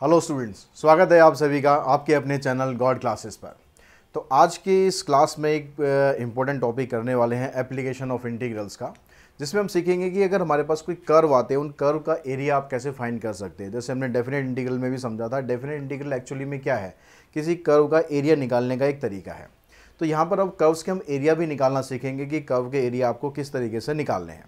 Hello students, स्वागत है आप सभी का आपके अपने चैनल गॉड क्लासेस पर। तो आज की इस क्लास में एक इम्पोर्टेंट टॉपिक करने वाले हैं एप्लीकेशन ऑफ इंटीग्रल्स का, जिसमें हम सीखेंगे कि अगर हमारे पास कोई कर्व आते हैं उन कर्व का एरिया आप कैसे फाइंड कर सकते हैं। जैसे हमने डेफिनेट इंटीग्रल में भी समझा था, डेफिनेट इंटीग्रल एक्चुअली में क्या है, किसी कर्व का एरिया निकालने का एक तरीका है। तो यहाँ पर अब कर्व्स के हम एरिया भी निकालना सीखेंगे कि कर्व के एरिया आपको किस तरीके से निकालने हैं।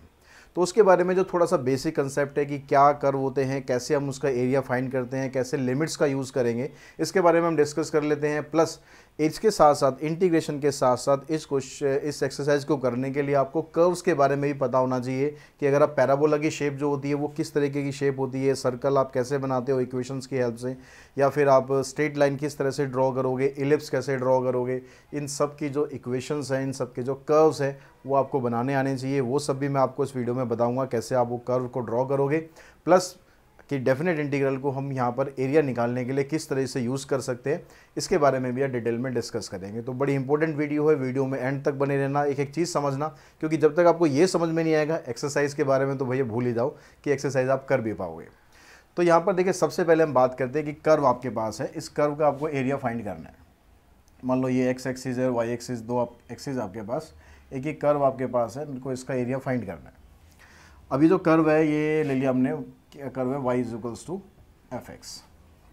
तो उसके बारे में जो थोड़ा सा बेसिक कंसेप्ट है कि क्या कर्व होते हैं, कैसे हम उसका एरिया फाइंड करते हैं, कैसे लिमिट्स का यूज़ करेंगे, इसके बारे में हम डिस्कस कर लेते हैं। प्लस इसके साथ साथ इंटीग्रेशन के साथ साथ इस एक्सरसाइज को करने के लिए आपको कर्व्स के बारे में भी पता होना चाहिए कि अगर आप पैराबोला की शेप जो होती है वो किस तरीके की शेप होती है, सर्कल आप कैसे बनाते हो इक्वेशंस की हेल्प से, या फिर आप स्ट्रेट लाइन किस तरह से ड्रॉ करोगे, इलिप्स कैसे ड्रॉ करोगे, इन सब की जो इक्वेशंस हैं, इन सब के जो कर्व्स हैं वो आपको बनाने आने चाहिए। वो सब भी मैं आपको इस वीडियो में बताऊंगा कैसे आप वो कर्व को ड्रॉ करोगे, प्लस कि डेफिनेट इंटीग्रल को हम यहाँ पर एरिया निकालने के लिए किस तरह से यूज़ कर सकते हैं, इसके बारे में भी डिटेल में डिस्कस करेंगे। तो बड़ी इंपॉर्टेंट वीडियो है, वीडियो में एंड तक बने रहना, एक एक चीज़ समझना, क्योंकि जब तक आपको ये समझ में नहीं आएगा एक्सरसाइज के बारे में तो भैया भूल ही जाओ कि एक्सरसाइज आप कर भी पाओगे। तो यहाँ पर देखिए, सबसे पहले हम बात करते हैं कि कर्व आपके पास है, इस कर्व का आपको एरिया फाइंड करना है। मान लो ये एक्स एक्सिस है, वाई एक्सिस, दो एक्सिस आपके पास, एक ही कर्व आपके पास है, इनको इसका एरिया फाइंड करना है। अभी जो कर्व है ये ले लिया हमने, क्या कर्व है, y equals to F X,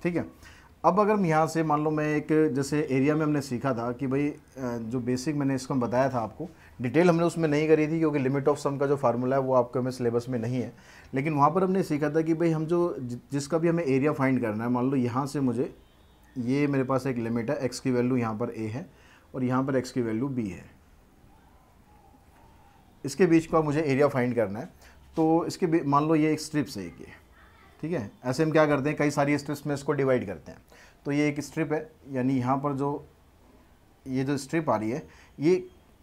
ठीक है। अब अगर हम यहाँ से मान लो मैं एक, जैसे एरिया में हमने सीखा था कि भाई जो बेसिक मैंने इसको बताया था आपको, डिटेल हमने उसमें नहीं करी थी क्योंकि लिमिट ऑफ सम का जो फार्मूला है वो आपके हमें सिलेबस में नहीं है, लेकिन वहाँ पर हमने सीखा था कि भाई हम जो जिसका भी हमें एरिया फाइंड करना है, मान लो यहाँ से मुझे ये मेरे पास एक लिमिट है, x की वैल्यू यहाँ पर a है और यहाँ पर x की वैल्यू b है, इसके बीच का मुझे एरिया फाइंड करना है। तो इसके मान लो ये एक स्ट्रिप्स है एक, ये ठीक है। ऐसे हम क्या करते हैं, कई सारी स्ट्रिप्स में इसको डिवाइड करते हैं। तो ये एक स्ट्रिप है, यानी यहाँ पर जो ये जो स्ट्रिप आ रही है ये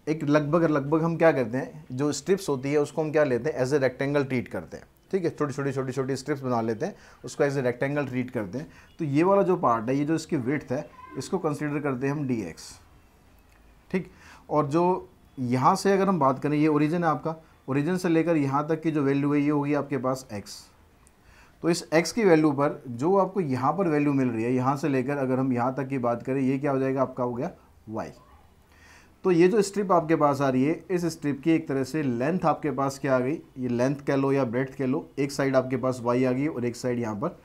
एक लगभग हम क्या करते हैं, जो स्ट्रिप्स होती है उसको हम क्या लेते हैं, एज ए रेक्टेंगल ट्रीट करते हैं, ठीक है। छोटी स्ट्रिप्स बना लेते हैं, उसको एज ए रेक्टेंगल ट्रीट करते हैं। तो ये वाला जो पार्ट है, ये जो इसकी विड्थ है, इसको कंसिडर करते हैं हम dx, ठीक। और जो यहाँ से अगर हम बात करें, ये ओरिजिन है आपका, ओरिजिन से लेकर यहाँ तक की जो वैल्यू है ये होगी आपके पास x। तो इस x की वैल्यू पर जो आपको यहाँ पर वैल्यू मिल रही है, यहाँ से लेकर अगर हम यहाँ तक की बात करें, ये क्या हो जाएगा आपका, हो गया y। तो ये जो स्ट्रिप आपके पास आ रही है, इस स्ट्रिप की एक तरह से लेंथ आपके पास क्या आ गई, ये लेंथ कह लो या ब्रेड्थ कह लो, एक साइड आपके पास y आ गई और एक साइड यहाँ पर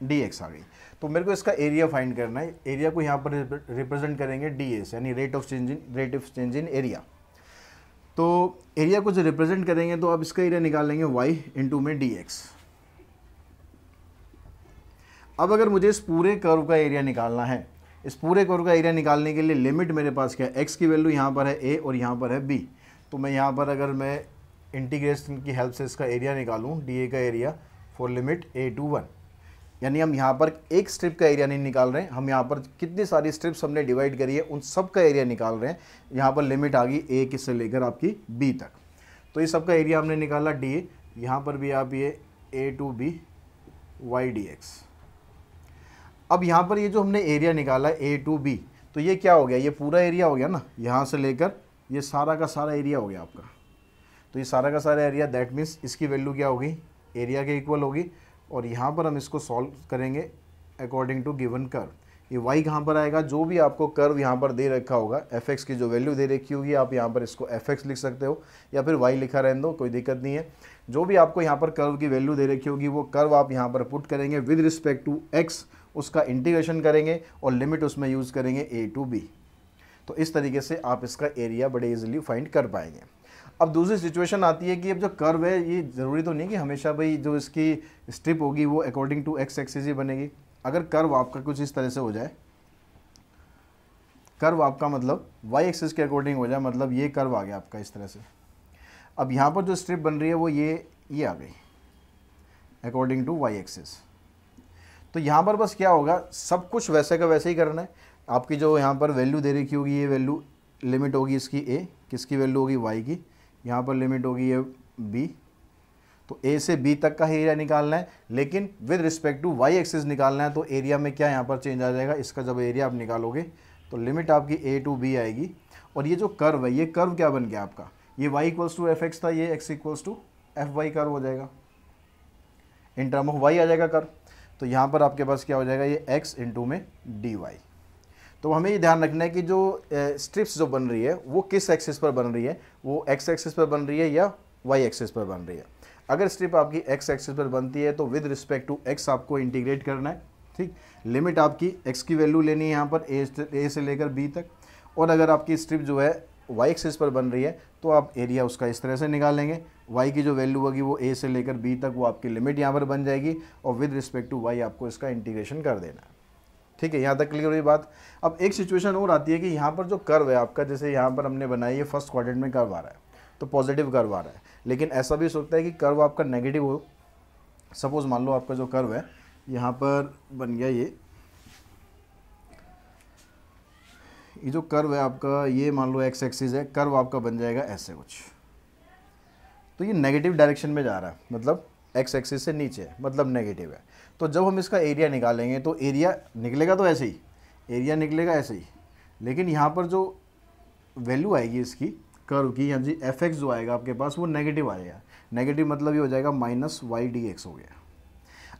dx आ गई। तो मेरे को इसका एरिया फाइंड करना है, एरिया को यहाँ पर रिप्रेजेंट करेंगे ds, यानी rate of change in area. तो एरिया को जो रिप्रेजेंट करेंगे तो आप इसका एरिया निकाल लेंगे y इंटू में dx। अब अगर मुझे इस पूरे कर्व का एरिया निकालना है, इस पूरे कर्व का एरिया निकालने के लिए लिमिट मेरे पास क्या है, x की वैल्यू यहाँ पर है a और यहाँ पर है b। तो मैं यहाँ पर अगर मैं इंटीग्रेशन की हेल्प से इसका एरिया निकालूँ, dA का area for limit a to 1, यानी हम यहाँ पर एक स्ट्रिप का एरिया नहीं निकाल रहे हैं, हम यहाँ पर कितनी सारी स्ट्रिप्स हमने डिवाइड करी है उन सब का एरिया निकाल रहे हैं। यहाँ पर लिमिट आ गई a से लेकर आपकी b तक, तो ये सब का एरिया हमने निकाला dA। यहाँ पर भी आप ये a to b y dx। अब यहाँ पर ये जो हमने एरिया निकाला a टू b, तो ये क्या हो गया, ये पूरा एरिया हो गया ना, यहाँ से लेकर ये सारा का सारा एरिया हो गया आपका। तो ये सारा का सारा एरिया, दैट मीन्स इसकी वैल्यू क्या होगी, एरिया के इक्वल होगी। और यहाँ पर हम इसको सॉल्व करेंगे अकॉर्डिंग टू गिवन कर्व। ये y कहाँ पर आएगा, जो भी आपको कर्व यहाँ पर दे रखा होगा, fx की जो वैल्यू दे रखी होगी, आप यहाँ पर इसको fx लिख सकते हो या फिर y लिखा रहने दो, कोई दिक्कत नहीं है। जो भी आपको यहाँ पर कर्व की वैल्यू दे रखी होगी वो कर्व आप यहाँ पर पुट करेंगे विद रिस्पेक्ट टू x, उसका इंटीग्रेशन करेंगे और लिमिट उसमें यूज़ करेंगे a टू b। तो इस तरीके से आप इसका एरिया बड़े ईजिली फाइंड कर पाएंगे। अब दूसरी सिचुएशन आती है कि अब जो कर्व है, ये ज़रूरी तो नहीं कि हमेशा भाई जो इसकी स्ट्रिप होगी वो अकॉर्डिंग टू x एक्सिस ही बनेगी। अगर कर्व आपका कुछ इस तरह से हो जाए, कर्व आपका मतलब y एक्सिस के अकॉर्डिंग हो जाए, मतलब ये कर्व आ गया आपका इस तरह से। अब यहाँ पर जो स्ट्रिप बन रही है वो ये आ गई अकॉर्डिंग टू y एक्सिस। तो यहाँ पर बस क्या होगा, सब कुछ वैसे का वैसे ही करना है। आपकी जो यहाँ पर वैल्यू दे रखी होगी, ये वैल्यू लिमिट होगी इसकी a, किसकी वैल्यू होगी y की, यहाँ पर लिमिट होगी ये b। तो a से b तक का ही एरिया निकालना है, लेकिन with respect to y axis निकालना है। तो एरिया में क्या यहाँ पर चेंज आ जाएगा, इसका जब एरिया आप निकालोगे तो लिमिट आपकी a टू b आएगी। और ये जो कर्व है, ये कर्व क्या बन गया आपका, ये y equals to F X था, ये x equals to F Y curve हो जाएगा, इन टर्म ऑफ y आ जाएगा कर्व। तो यहाँ पर आपके पास क्या हो जाएगा, ये x इंटू में dy। तो हमें ये ध्यान रखना है कि जो स्ट्रिप्स जो बन रही है वो किस एक्सिस पर बन रही है, वो x एक्सिस पर बन रही है या y एक्सिस पर बन रही है। अगर स्ट्रिप आपकी x एक्सिस पर बनती है तो विद रिस्पेक्ट टू x आपको इंटीग्रेट करना है, ठीक। लिमिट आपकी x की वैल्यू लेनी है यहाँ पर a से लेकर b तक। और अगर आपकी स्ट्रिप जो है y एक्सिस पर बन रही है तो आप एरिया उसका इस तरह से निकालेंगे, y की जो वैल्यू होगी वो a से लेकर b तक, वो आपकी लिमिट यहाँ पर बन जाएगी और विद रिस्पेक्ट टू y आपको इसका इंटीग्रेशन कर देना है, ठीक है। यहाँ तक क्लियर हुई बात। अब एक सिचुएशन और आती है कि यहाँ पर जो कर्व है आपका, जैसे यहाँ पर हमने बनाई है फर्स्ट क्वाड्रेंट में कर्व आ रहा है तो पॉजिटिव कर्व आ रहा है, लेकिन ऐसा भी हो सकता है कि कर्व आपका नेगेटिव हो। सपोज मान लो आपका जो कर्व है यहाँ पर बन गया ये जो कर्व है आपका, ये मान लो एक्स एक्सिस है, कर्व आपका बन जाएगा ऐसे कुछ, तो ये नेगेटिव डायरेक्शन में जा रहा है, मतलब एक्स एक्सिस से नीचे है, मतलब नेगेटिव है। तो जब हम इसका एरिया निकालेंगे तो एरिया निकलेगा तो ऐसे ही, एरिया निकलेगा ऐसे ही, लेकिन यहाँ पर जो वैल्यू आएगी इसकी कर्व की, यहाँ जी एफ एक्स जो आएगा आपके पास वो नेगेटिव आएगा। नेगेटिव मतलब ये हो जाएगा माइनस वाई डी एक्स हो गया।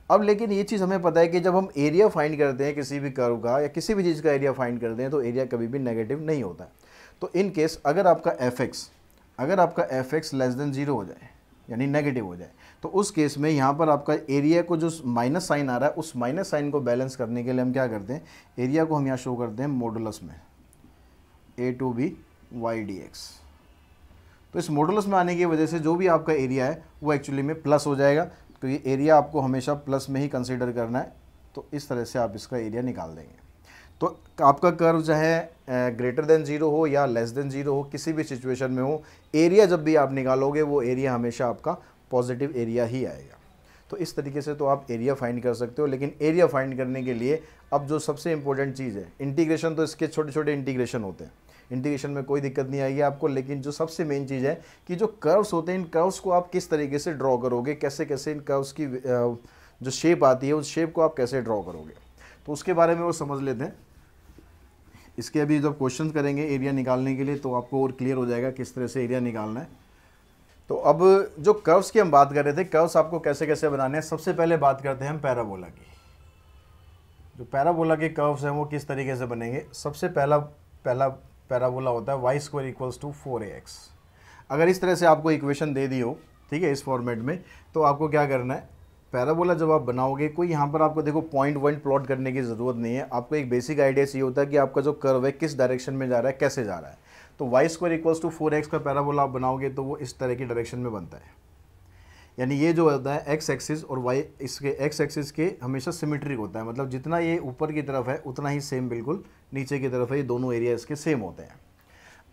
अब लेकिन ये चीज़ हमें पता है कि जब हम एरिया फाइंड करते हैं किसी भी कर्व का या किसी भी चीज़ का एरिया फाइंड करते हैं तो एरिया कभी भी नेगेटिव नहीं होता। तो इन केस अगर आपका एफ एक्स लेस देन 0 हो जाए, यानी नेगेटिव हो जाए, तो उस केस में यहाँ पर आपका एरिया को जो माइनस साइन आ रहा है उस माइनस साइन को बैलेंस करने के लिए हम क्या करते हैं, एरिया को हम यहाँ शो करते हैं मॉडुलस में a to B Y D X. तो इस मॉडुलस में आने की वजह से जो भी आपका एरिया है वो एक्चुअली में प्लस हो जाएगा, तो ये एरिया आपको हमेशा प्लस में ही कंसीडर करना है। तो इस तरह से आप इसका एरिया निकाल देंगे। तो आपका कर्व चाहे ग्रेटर देन 0 हो या लेस देन 0 हो, किसी भी सिचुएशन में हो, एरिया जब भी आप निकालोगे वो एरिया हमेशा आपका पॉजिटिव एरिया ही आएगा। तो इस तरीके से तो आप एरिया फाइंड कर सकते हो। लेकिन एरिया फाइंड करने के लिए अब जो सबसे इंपॉर्टेंट चीज़ है, इंटीग्रेशन तो इसके छोटे छोटे इंटीग्रेशन होते हैं, इंटीग्रेशन में कोई दिक्कत नहीं आएगी आपको। लेकिन जो सबसे मेन चीज़ है कि जो कर्व्स होते हैं, इन कर्व्स को आप किस तरीके से ड्रॉ करोगे, कैसे कैसे इन कर्व्स की जो शेप आती है उस शेप को आप कैसे ड्रॉ करोगे, तो उसके बारे में वो समझ लेते हैं। इसके अभी जब क्वेश्चन करेंगे एरिया निकालने के लिए तो आपको और क्लियर हो जाएगा किस तरह से एरिया निकालना है। तो अब जो कर्व्स की हम बात कर रहे थे, कर्व्स आपको कैसे कैसे बनाने हैं, सबसे पहले बात करते हैं हम पैराबोला की। जो पैराबोला के कर्व्स हैं वो किस तरीके से बनेंगे। सबसे पहला पैराबोला होता है Y square equals to 4ax। अगर इस तरह से आपको इक्वेशन दे दी हो, ठीक है, इस फॉर्मेट में, तो आपको क्या करना है, पैराबोला जब आप बनाओगे, कोई यहाँ पर आपको देखो पॉइंट वन प्लॉट करने की ज़रूरत नहीं है। आपको एक बेसिक आइडिया चाहिए होता है कि आपका जो कर्व है किस डायरेक्शन में जा रहा है, कैसे जा रहा है। तो Y square equals to 4x का पैराबोला आप बनाओगे तो वो इस तरह की डायरेक्शन में बनता है। यानी ये जो होता है एक्स एक्सिस और वाई, इसके एक्स एक्सिस के हमेशा सिमेट्रिक होता है, मतलब जितना ये ऊपर की तरफ है उतना ही सेम बिल्कुल नीचे की तरफ है, ये दोनों एरिया इसके सेम होते हैं।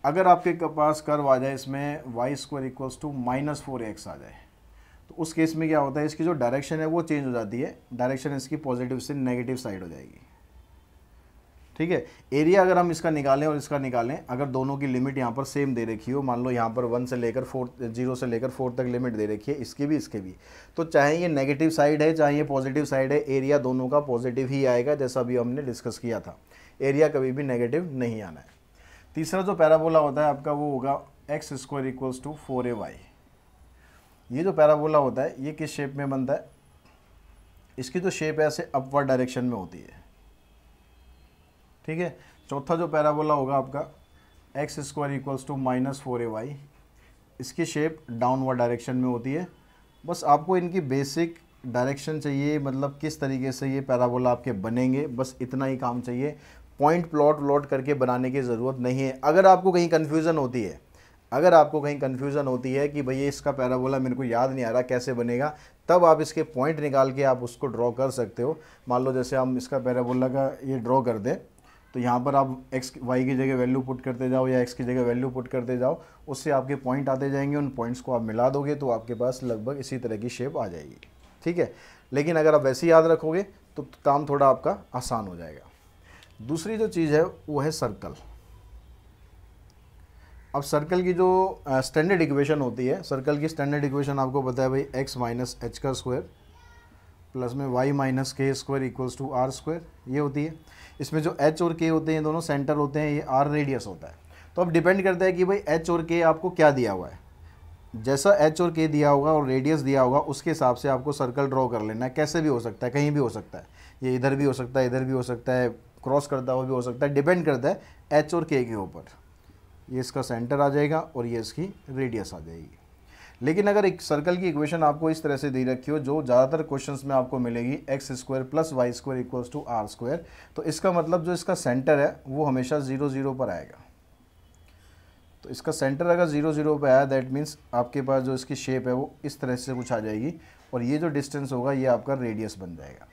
अगर आपके पास कर्व आ जाए इसमें Y square equals to -4x आ जाए, तो उस केस में क्या होता है, इसकी जो डायरेक्शन है वो चेंज हो जाती है, डायरेक्शन इसकी पॉजिटिव से नेगेटिव साइड हो जाएगी, ठीक है। एरिया अगर हम इसका निकालें और इसका निकालें, अगर दोनों की लिमिट यहाँ पर सेम दे रखी हो, मान लो यहाँ पर 0 से लेकर 4 तक लिमिट दे रखी है, इसकी भी इसके भी, तो चाहे ये नेगेटिव साइड है चाहे ये पॉजिटिव साइड है, एरिया दोनों का पॉजिटिव ही आएगा, जैसा अभी हमने डिस्कस किया था। एरिया कभी भी नेगेटिव नहीं आना है। तीसरा जो पैराबोला होता है आपका वो होगा x square equals to 4ay। ये जो पैराबोला होता है ये किस शेप में बनता है, इसकी जो शेप है ऐसे अपवर्ड डायरेक्शन में होती है, ठीक है। चौथा जो पैराबोला होगा आपका x square equals to -4ay, इसकी शेप डाउनवर्ड डायरेक्शन में होती है। बस आपको इनकी बेसिक डायरेक्शन चाहिए, मतलब किस तरीके से ये पैराबोला आपके बनेंगे, बस इतना ही काम चाहिए। पॉइंट प्लॉट करके बनाने की ज़रूरत नहीं है। अगर आपको कहीं कन्फ्यूज़न होती है कि भैया इसका पैराबोला मेरे को याद नहीं आ रहा कैसे बनेगा, तब आप इसके पॉइंट निकाल के आप उसको ड्रॉ कर सकते हो। मान लो जैसे हम इसका पैराबोला का ये ड्रॉ कर दें, तो यहाँ पर आप एक्स वाई की जगह वैल्यू पुट करते जाओ या एक्स की जगह वैल्यू पुट करते जाओ, उससे आपके पॉइंट आते जाएंगे। उन पॉइंट्स को आप मिला दोगे तो आपके पास लगभग इसी तरह की शेप आ जाएगी, ठीक है। लेकिन अगर आप वैसे याद रखोगे तो काम थोड़ा आपका आसान हो जाएगा। दूसरी जो चीज़ है वो है सर्कल। अब सर्कल की जो स्टैंडर्ड इक्वेशन होती है, सर्कल की स्टैंडर्ड इक्वेशन आपको पता है भाई, x माइनस एच का स्क्वायर प्लस में y minus K square equals to R square, ये होती है। इसमें जो h और k होते हैं दोनों सेंटर होते हैं, ये r रेडियस होता है। तो अब डिपेंड करता है कि भाई h और k आपको क्या दिया हुआ है। जैसा एच और के दिया होगा और रेडियस दिया होगा उसके हिसाब से आपको सर्कल ड्रॉ कर लेना है। कैसे भी हो सकता है, कहीं भी हो सकता है, ये इधर भी हो सकता है, इधर भी हो सकता है, क्रॉस करता हुआ भी हो सकता है, डिपेंड करता है एच और के ऊपर। ये इसका सेंटर आ जाएगा और ये इसकी रेडियस आ जाएगी। लेकिन अगर एक सर्कल की इक्वेशन आपको इस तरह से दे रखी हो जो ज़्यादातर क्वेश्चंस में आपको मिलेगी X square plus Y square equals to R square, तो इसका मतलब जो इसका सेंटर है वो हमेशा 0 0 पर आएगा। तो इसका सेंटर अगर 0 0 पर आया दैट मीन्स आपके पास जो इसकी शेप है वो इस तरह से कुछ आ जाएगी और ये जो डिस्टेंस होगा ये आपका रेडियस बन जाएगा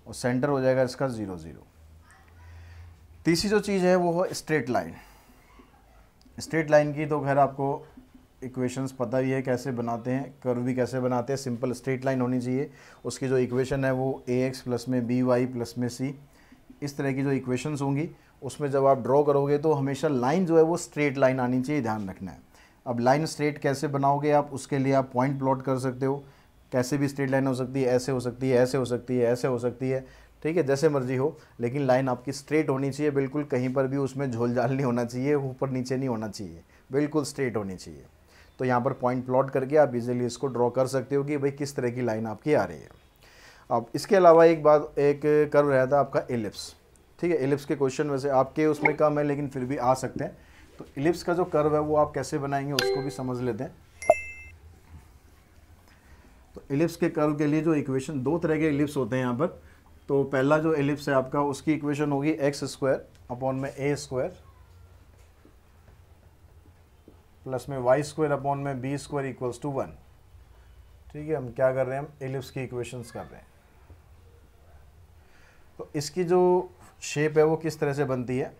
और सेंटर हो जाएगा इसका 0 0। तीसरी जो चीज़ है वो है स्ट्रेट लाइन। स्ट्रेट लाइन की तो खैर आपको इक्वेशंस पता ही है कैसे बनाते हैं, कर्व भी कैसे बनाते हैं। सिंपल स्ट्रेट लाइन होनी चाहिए, उसकी जो इक्वेशन है वो ए एक्स प्लस में बी वाई प्लस में सी, इस तरह की जो इक्वेशंस होंगी उसमें जब आप ड्रॉ करोगे तो हमेशा लाइन जो है वो स्ट्रेट लाइन आनी चाहिए, ध्यान रखना है। अब लाइन स्ट्रेट कैसे बनाओगे आप, उसके लिए आप पॉइंट प्लॉट कर सकते हो। कैसे भी स्ट्रेट लाइन हो सकती है, ऐसे हो सकती है, ऐसे हो सकती है, ऐसे हो सकती है, ठीक है, जैसे मर्जी हो, लेकिन लाइन आपकी स्ट्रेट होनी चाहिए बिल्कुल। कहीं पर भी उसमें झोल झाल नहीं होना चाहिए, ऊपर नीचे नहीं होना चाहिए, बिल्कुल स्ट्रेट होनी चाहिए। तो यहाँ पर पॉइंट प्लॉट करके आप इजीली इसको ड्रॉ कर सकते हो कि भाई किस तरह की लाइन आपकी आ रही है। अब इसके अलावा एक बात, एक कर्व रहता है आपका एलिप्स, ठीक है। एलिप्स के क्वेश्चन वैसे आपके उसमें कम है लेकिन फिर भी आ सकते हैं। तो एलिप्स का जो कर्व है वो आप कैसे बनाएंगे उसको भी समझ लेते हैं। तो एलिप्स के कर्व के लिए जो इक्वेशन, दो तरह के एलिप्स होते हैं यहाँ पर। तो पहला जो एलिप्स है आपका उसकी इक्वेशन होगी एक्स स्क्वायर अपॉन में ए स्क्वायर प्लस में वाई स्क्वायर अपॉन में बी स्क्वायर इक्वल्स टू 1, ठीक है। हम क्या कर रहे हैं, हम एलिप्स की इक्वेशंस कर रहे हैं। तो इसकी जो शेप है वो किस तरह से बनती है,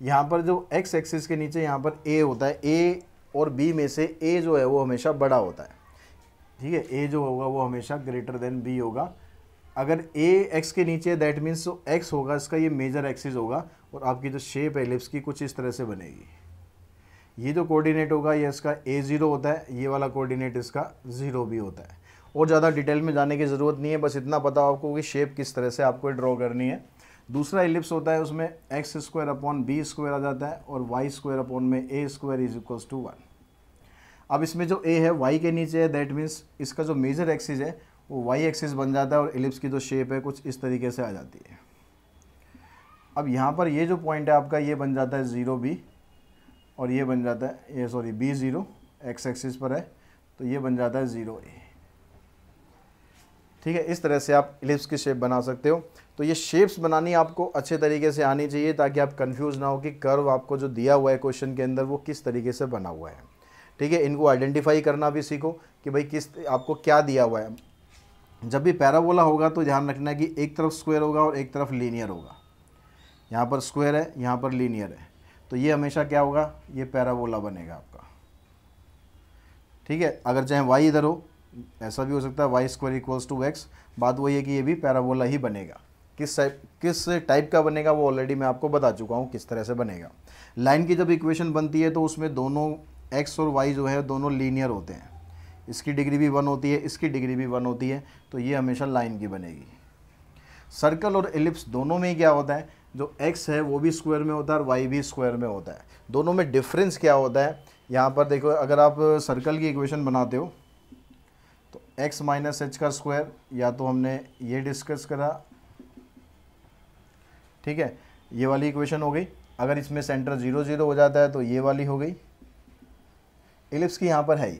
यहाँ पर जो एक्स एक्सिस के नीचे यहाँ पर ए होता है, ए और बी में से ए जो है वो हमेशा बड़ा होता है, ठीक है। ए जो होगा वो हमेशा ग्रेटर देन बी होगा। अगर ए एक्स के नीचे दैट मीन्स जो एक्स होगा इसका ये मेजर एक्सिस होगा और आपकी जो शेप है एलिप्स की कुछ इस तरह से बनेगी। ये जो कोऑर्डिनेट होगा ये इसका A0 होता है, ये वाला कोऑर्डिनेट इसका 0 भी होता है। और ज़्यादा डिटेल में जाने की ज़रूरत नहीं है, बस इतना पता आपको कि शेप किस तरह से आपको ड्रॉ करनी है। दूसरा एलिप्स होता है उसमें x square upon b square आ जाता है और वाई स्क्वायर अपॉन में a square is equals to 1। अब इसमें जो ए है वाई के नीचे है, दैट मीन्स इसका जो मेजर एक्सिस है वो वाई एक्सिस बन जाता है और एलिप्स की जो शेप है कुछ इस तरीके से आ जाती है। अब यहाँ पर ये जो पॉइंट है आपका ये बन जाता है 0B और ये बन जाता है, ये सॉरी B0 एक्स एक्सिस पर है तो ये बन जाता है 0A, ठीक है। इस तरह से आप एलिप्स की शेप बना सकते हो। तो ये शेप्स बनानी आपको अच्छे तरीके से आनी चाहिए ताकि आप कंफ्यूज ना हो कि कर्व आपको जो दिया हुआ है क्वेश्चन के अंदर वो किस तरीके से बना हुआ है, ठीक है। इनको आइडेंटिफाई करना भी सीखो कि भाई किस आपको क्या दिया हुआ है। जब भी पैराबोला होगा तो ध्यान रखना कि एक तरफ स्क्वायर होगा और एक तरफ लीनियर होगा। यहाँ पर स्क्वायर है, यहाँ पर लीनियर है, तो ये हमेशा क्या होगा, ये पैराबोला बनेगा आपका, ठीक है। अगर चाहे वाई इधर हो ऐसा भी हो सकता है, Y square equals to X. बात वही है कि ये भी पैराबोला ही बनेगा। किस टाइप का बनेगा वो ऑलरेडी मैं आपको बता चुका हूँ किस तरह से बनेगा। लाइन की जब इक्वेशन बनती है तो उसमें दोनों एक्स और वाई जो है दोनों लीनियर होते हैं। इसकी डिग्री भी 1 होती है, इसकी डिग्री भी 1 होती है, तो ये हमेशा लाइन की बनेगी। सर्कल और एलिप्स दोनों में ही क्या होता है, जो एक्स है वो भी स्क्वायर में होता है और वाई भी स्क्वायर में होता है। दोनों में डिफरेंस क्या होता है, यहाँ पर देखो, अगर आप सर्कल की इक्वेशन बनाते हो तो एक्स माइनस एच का स्क्वायर, या तो हमने ये डिस्कस करा, ठीक है, ये वाली इक्वेशन हो गई। अगर इसमें सेंटर 0 0 हो जाता है तो ये वाली हो गई। एलिप्स की यहाँ पर है ही।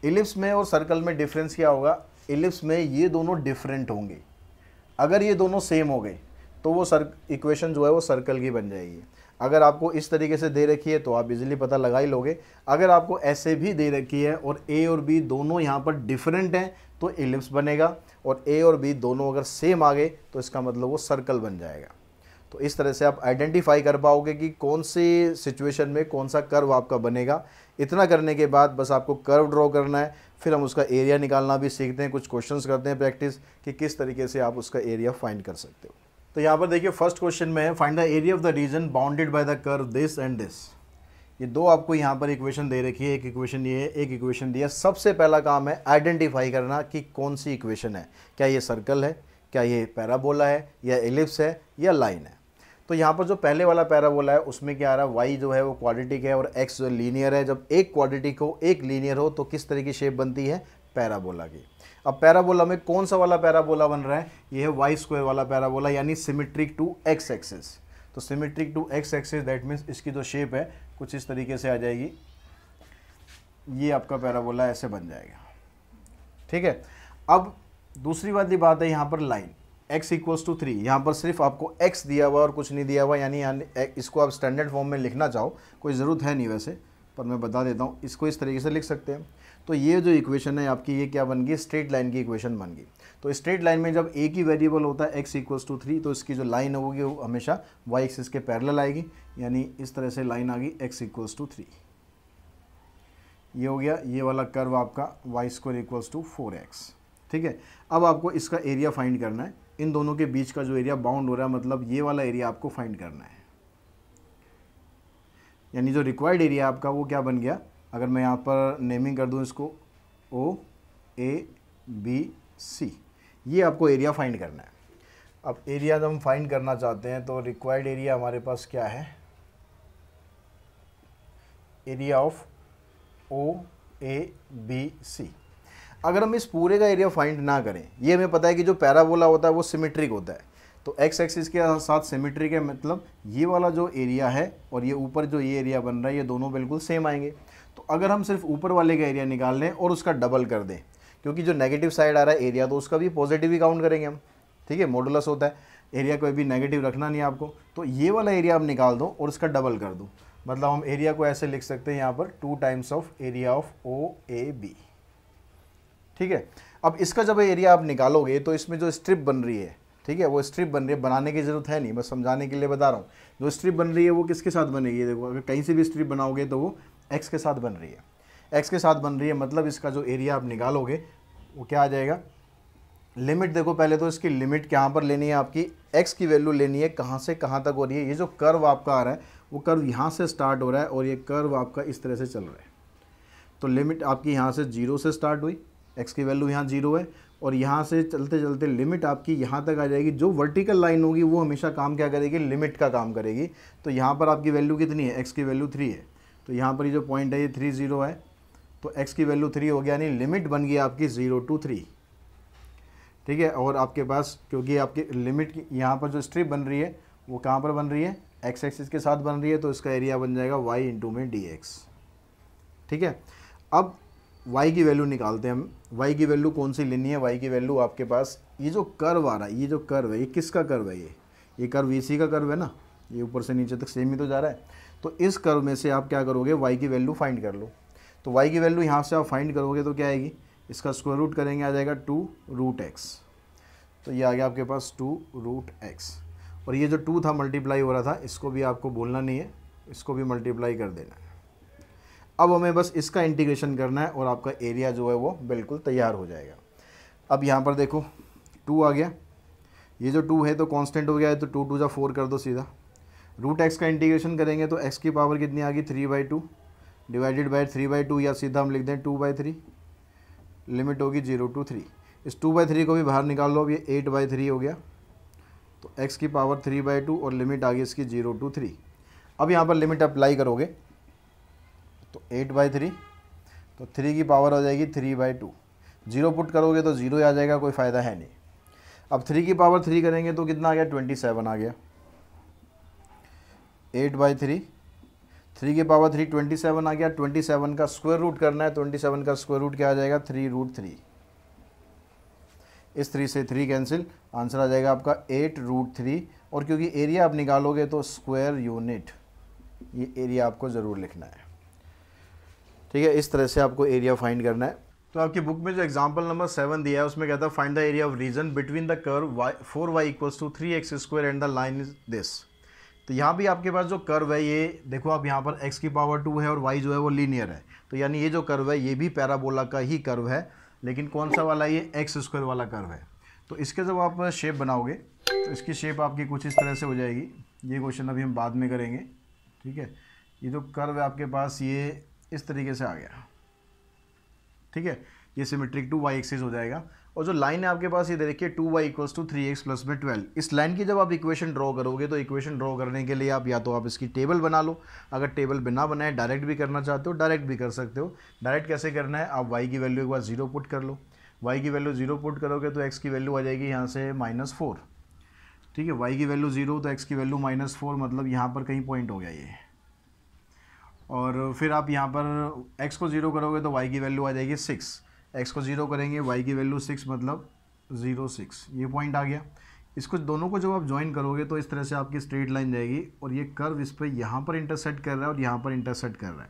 एलिप्स में और सर्कल में डिफरेंस क्या होगा, एलिप्स में ये दोनों डिफरेंट होंगे। अगर ये दोनों सेम हो गए तो वो इक्वेशन जो है वो सर्कल की बन जाएगी। अगर आपको इस तरीके से दे रखी है तो आप इजीली पता लगा ही लोगे। अगर आपको ऐसे भी दे रखी है और ए और बी दोनों यहाँ पर डिफरेंट हैं तो एलिप्स बनेगा, और ए और बी दोनों अगर सेम आ गए तो इसका मतलब वो सर्कल बन जाएगा। तो इस तरह से आप आइडेंटिफाई कर पाओगे कि कौन सी सिचुएशन में कौन सा कर्व आपका बनेगा। इतना करने के बाद बस आपको कर्व ड्रॉ करना है, फिर हम उसका एरिया निकालना भी सीखते हैं, कुछ क्वेश्चंस करते हैं प्रैक्टिस कि किस तरीके से आप उसका एरिया फाइंड कर सकते हो। तो यहाँ पर देखिए फर्स्ट क्वेश्चन में है find the area of the reason bounded by the curve this and this. ये दो आपको यहाँ पर इक्वेशन दे रखी है, एक इक्वेशन ये है, एक इक्वेशन दिया। सबसे पहला काम है आइडेंटिफाई करना कि कौन सी इक्वेशन है, क्या ये सर्कल है, क्या ये पैराबोला है, या एलिप्स है, या लाइन है। तो यहाँ पर जो पहले वाला पैराबोला है उसमें क्या आ रहा है, वाई जो है वो क्वाड्रेटिक है और एक्स जो लीनियर है। जब एक क्वाड्रेटिक हो एक लीनियर हो तो किस तरह की शेप बनती है, पैराबोला की। अब पैराबोला में कौन सा वाला पैराबोला बन रहा है, ये है वाई स्क्वायर वाला पैराबोला, यानी सिमेट्रिक टू एक्स एक्सिस। तो symmetric to X axis that means इसकी जो शेप है कुछ इस तरीके से आ जाएगी, ये आपका पैराबोला ऐसे बन जाएगा। ठीक है, अब दूसरी वाली बात है यहाँ पर लाइन x इक्वल्स टू 3, यहाँ पर सिर्फ आपको x दिया हुआ और कुछ नहीं दिया हुआ, यानी इसको आप स्टैंडर्ड फॉर्म में लिखना चाहो कोई ज़रूरत है नहीं वैसे, पर मैं बता देता हूँ, इसको इस तरीके से लिख सकते हैं। तो ये जो इक्वेशन है आपकी, ये क्या बन गई, स्ट्रेट लाइन की इक्वेशन बन गई। तो स्ट्रेट लाइन में जब एक ही वेरिएबल होता है x इक्वल्स टू 3, तो इसकी जो लाइन होगी वो हमेशा y एक्सिस के पैरेलल आएगी, यानी इस तरह से लाइन आ गई x इक्वल्स टू 3। ये हो गया ये वाला कर्व आपका Y square equals to 4x। ठीक है, अब आपको इसका एरिया फाइंड करना है, इन दोनों के बीच का जो एरिया बाउंड हो रहा है, मतलब ये वाला एरिया आपको फाइंड करना है, यानी जो रिक्वायर्ड एरिया आपका वो क्या बन गया, अगर मैं यहाँ पर नेमिंग कर दूँ इसको OABC, ये आपको एरिया फाइंड करना है। अब एरिया जब हम फाइंड करना चाहते हैं तो रिक्वायर्ड एरिया हमारे पास क्या है, एरिया ऑफ OABC। अगर हम इस पूरे का एरिया फाइंड ना करें, ये हमें पता है कि जो पैराबोला होता है वो सिमेट्रिक होता है, तो एक्स एक्सिस के साथ सिमेट्रिक है, मतलब ये वाला जो एरिया है और ये ऊपर जो ये एरिया बन रहा है ये दोनों बिल्कुल सेम आएंगे। तो अगर हम सिर्फ ऊपर वाले का एरिया निकाल लें और उसका डबल कर दें, क्योंकि जो नेगेटिव साइड आ रहा है एरिया, तो उसका भी पॉजिटिव ही काउंट करेंगे हम। ठीक है, मॉडुलस होता है, एरिया कोई भी नेगेटिव रखना नहीं आपको। तो ये वाला एरिया आप निकाल दो और उसका डबल कर दो, मतलब हम एरिया को ऐसे लिख सकते हैं यहाँ पर 2 times of area of OAB। ठीक है, अब इसका जब एरिया आप निकालोगे तो इसमें जो स्ट्रिप बन रही है, ठीक है, वो स्ट्रिप बन रही है, बनाने की ज़रूरत है नहीं, बस समझाने के लिए बता रहा हूँ। जो स्ट्रिप बन रही है वो किसके साथ बनेगी, देखो अगर कहीं से भी स्ट्रिप बनाओगे तो वो x के साथ बन रही है, x के साथ बन रही है, मतलब इसका जो एरिया आप निकालोगे वो क्या आ जाएगा, लिमिट देखो पहले तो इसकी लिमिट यहाँ पर लेनी है आपकी, x की वैल्यू लेनी है कहाँ से कहाँ तक हो रही है। ये जो कर्व आपका आ रहा है वो कर्व यहाँ से स्टार्ट हो रहा है और ये कर्व आपका इस तरह से चल रहा है। तो लिमिट आपकी यहाँ से 0 से स्टार्ट हुई, x की वैल्यू यहाँ 0 है, और यहाँ से चलते चलते लिमिट आपकी यहाँ तक आ जाएगी। जो वर्टिकल लाइन होगी वो हमेशा काम क्या करेगी, लिमिट का काम करेगी। तो यहाँ पर आपकी वैल्यू कितनी है, x की वैल्यू 3 है, तो यहाँ पर ये जो पॉइंट है ये 3 0 है, तो x की वैल्यू 3 हो गया, यानी लिमिट बन गई आपकी 0 to 3। ठीक है, और आपके पास क्योंकि आपकी लिमिट की यहाँ पर जो स्ट्रिप बन रही है वो कहाँ पर बन रही है, x एक्सिस के साथ बन रही है, तो इसका एरिया बन जाएगा y इंटू में dx। ठीक है, अब y की वैल्यू निकालते हैं हम। y की वैल्यू कौन सी लेनी है, y की वैल्यू आपके पास ये जो कर्व आ रहा है, ये जो कर्व है ये किसका कर्व है, ये कर्व इसी का कर्व है ना, ये ऊपर से नीचे तक सेम ही तो जा रहा है। तो इस कर्व में से आप क्या करोगे, y की वैल्यू फाइंड कर लो। तो y की वैल्यू यहाँ से आप फाइंड करोगे तो क्या आएगी, इसका स्क्वायर रूट करेंगे, आ जाएगा 2√x। तो ये आ गया आपके पास 2√x, और ये जो 2 था मल्टीप्लाई हो रहा था, इसको भी आपको बोलना नहीं है, इसको भी मल्टीप्लाई कर देना है। अब हमें बस इसका इंटीग्रेशन करना है और आपका एरिया जो है वो बिल्कुल तैयार हो जाएगा। अब यहाँ पर देखो 2 आ गया, ये जो 2 है तो कांस्टेंट हो गया है, तो 2 2 जा 4 कर दो सीधा। √x का इंटीग्रेशन करेंगे तो x की पावर कितनी आ गई, 3/2 डिवाइडेड बाय 3/2, या सीधा हम लिख दें 2/3, लिमिट होगी 0 to 3। इस 2/3 को भी बाहर निकाल लो, अब ये 8/3 हो गया, तो x की पावर 3/2 और लिमिट आ गई इसकी 0 to 3। अब यहाँ पर लिमिट अप्लाई करोगे तो 8/3, तो 3 की पावर हो जाएगी 3/2, 0 पुट करोगे तो 0 आ जाएगा, कोई फ़ायदा है नहीं। अब 3 की पावर 3 करेंगे तो कितना आ गया, 27 आ गया। 8/3, 3 की पावर 3 27 आ गया। 27 का स्क्वायर रूट करना है, 27 का स्क्वायर रूट क्या आ जाएगा, 3√3। इस 3 से 3 कैंसिल, आंसर आ जाएगा आपका 8√3। और क्योंकि एरिया आप निकालोगे तो स्क्वायर यूनिट, ये एरिया आपको ज़रूर लिखना है। ठीक है, इस तरह से आपको एरिया फाइंड करना है। तो आपकी बुक में जो एग्जांपल नंबर 7 दिया है उसमें कहता है find the area of region between the curve 4y equals to 3x² and the line is this. तो यहाँ भी आपके पास जो कर्व है, ये देखो आप यहाँ पर x की पावर 2 है और y जो है वो लीनियर है, तो यानी ये जो कर्व है ये भी पैराबोला का ही कर्व है, लेकिन कौन सा वाला, ये x² वाला कर्व है। तो इसके जब आप शेप बनाओगे तो इसकी शेप आपकी कुछ इस तरह से हो जाएगी। ये क्वेश्चन अभी हम बाद में करेंगे। ठीक है, ये जो कर्व है आपके पास ये इस तरीके से आ गया। ठीक है, ये सिमेट्रिक टू y एक्सिस हो जाएगा। और जो लाइन है आपके पास ये दे रखी है 2y equals to 3x plus में 12। इस लाइन की जब आप इक्वेशन ड्रॉ करोगे तो इक्वेशन ड्रॉ करने के लिए आप या तो आप इसकी टेबल बना लो, अगर टेबल बिना बनाए डायरेक्ट भी करना चाहते हो डायरेक्ट भी कर सकते हो। डायरेक्ट कैसे करना है, आप y की वैल्यू एक बार 0 पुट कर लो, y की वैल्यू 0 पुट करोगे तो x की वैल्यू आ जाएगी यहाँ से -4। ठीक है, y की वैल्यू 0 तो x की वैल्यू -4, मतलब यहाँ पर कहीं पॉइंट हो गया ये। और फिर आप यहाँ पर x को 0 करोगे तो y की वैल्यू आ जाएगी 6, x को 0 करेंगे y की वैल्यू 6 मतलब 0 6, ये पॉइंट आ गया। इसको दोनों को जब आप ज्वाइन करोगे तो इस तरह से आपकी स्ट्रेट लाइन जाएगी और ये कर्व इस पर यहाँ पर इंटरसेक्ट कर रहा है और यहाँ पर इंटरसेक्ट कर रहा है।